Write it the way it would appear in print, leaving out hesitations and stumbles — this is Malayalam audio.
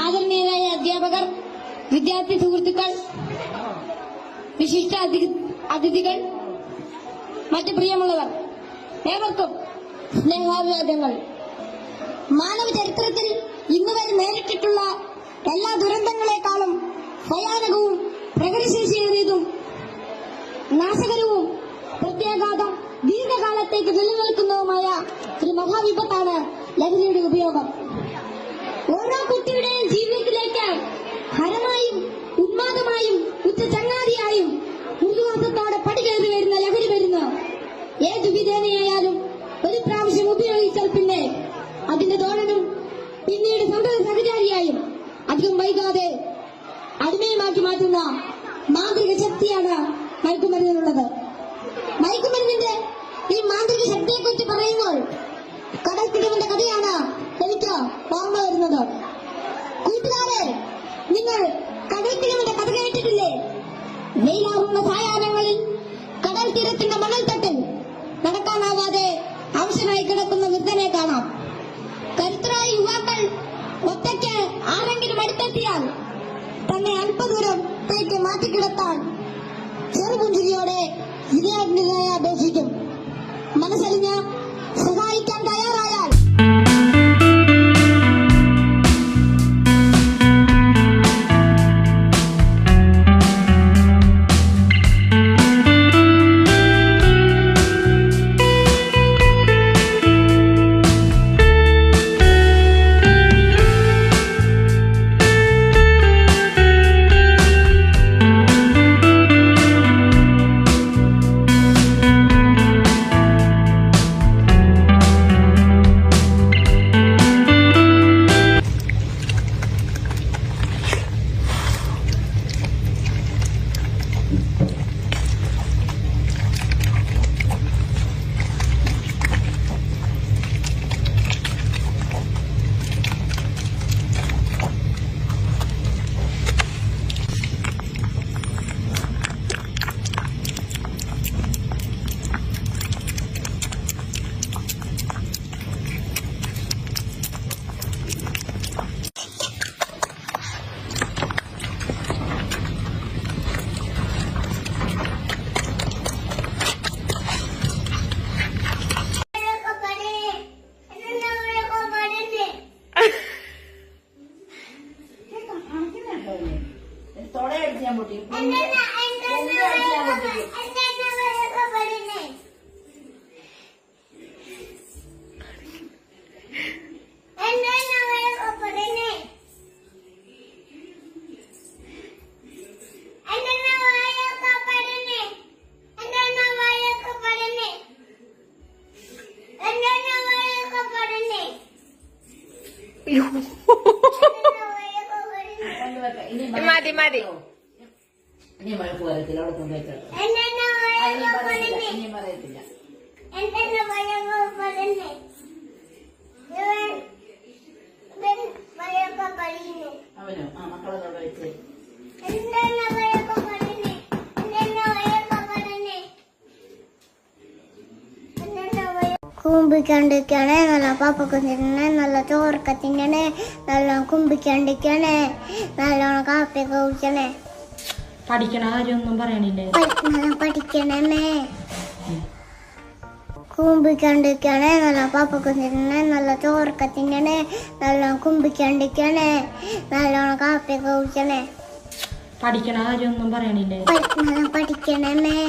ആദരണീയരായ അധ്യാപകർ, വിദ്യാർത്ഥി സുഹൃത്തുക്കൾ, വിശിഷ്ട അതിഥികൾ, മറ്റു പ്രിയമുള്ളവർ, ഏവർക്കും സ്നേഹാഭിവാദ്യങ്ങൾ. മാനവ ചരിത്രത്തിൽ ഇന്നുവരെ നേരിട്ടിട്ടുള്ള എല്ലാ ദുരന്തങ്ങളെക്കാളും ഭയാനകവും പ്രകൃതിശേഷിയേറിയതും നാശകരവും പ്രത്യാഘാതം ദീർഘകാലത്തേക്ക് നിലനിൽക്കുന്നതുമായ ഒരു മഹാവിപത്താണ് ലഹരിയുടെ ഉപയോഗം. ഓരോ കുട്ടിയുടെയും ജീവിതത്തിലേക്ക് ഹരമായും ഉന്മാദമായും ഉച്ചചങ്ങാതിയായും മൃദുവാസത്തോടെ പടികയറി വരുന്ന ലഹരി മരുന്ന് ഏതു വിധേനയായാലും ഒരു പ്രാവശ്യം ഉപയോഗിച്ചാൽ പിന്നെ അതിന്റെ തോഴനും പിന്നീട് സന്തത സഹചാരിയായും അധികം വൈകാതെ അടിമയുമാക്കി മാറ്റുന്ന മാന്ത്രിക ശക്തിയാണ് മയക്കുമരുന്നിനുള്ളത്. മയക്കുമരുന്നിന്റെ ഈ മാന്ത്രിക ശക്തിയെക്കുറിച്ച് പറയുമ്പോൾ കടൽക്കിടവിന്റെ കഥയാണ് എനിക്ക് ഓർമ്മ വരുന്നത്. കൂട്ടുകാരെ, നിങ്ങൾ കടൽക്കിടവിന്റെ കഥ കേട്ടിട്ടില്ലേ? വെയിലാറുന്ന സായാഹ്നങ്ങളിൽ കടൽ തീരത്തിന്റെ മണൽത്തട്ടിൽ നടക്കാനാവാതെ അവശനായി കിടക്കുന്ന വൃദ്ധനെ കാണാം. കരുത്തരായ യുവാക്കൾ ഒറ്റയ്ക്ക് ആരെങ്കിലും അടുത്തെത്തിയാൽ തന്നെ അല്പദൂരത്തേക്ക് മാറ്റിക്കിടത്താൻ ചെറുപുഞ്ചിരിയോടെ വിദ്യാർത്ഥികളെ അപേക്ഷിക്കും. മനസ്സലിഞ്ഞ് സഹായിക്കാൻ തയ്യാറായാൽ മതി മതി ഇനി മഴക്ക് വരത്തില്ല. അവിടെ കൊണ്ടുവച്ചിട്ട് ഇനി പറയത്തില്ല. അവനോ മക്കളെ തൊണ്ട വെച്ച് കുമ്പിക്കണ്ടിക്കണേ, നല്ല പാപ്പൊക്കെ തിന്നണേ, നല്ല ചോറൊക്കെ തിന്നണേ, നല്ലോണം കുമ്പിക്കണ്ടിക്കണേ, നല്ലോണം കാപ്പിയൊക്കെ കുടിക്കണേ. പഠിക്കണ കാര്യമൊന്നും പറയണില്ലേ? പഠിക്കണമേ. കുമ്പിക്കണ്ടിക്കണേ, നല്ല പാപ്പൊക്കെ തിന്നണേ, നല്ല ചോറൊക്കെ തിന്നണേ, നല്ലോണം കുമ്പിക്കണ്ടിക്കണേ, നല്ലോണം കാപ്പിയൊക്കെ കുടിക്കണേ. പഠിക്കണ കാര്യമൊന്നും പറയണില്ലേ? പഠിക്കണമേ.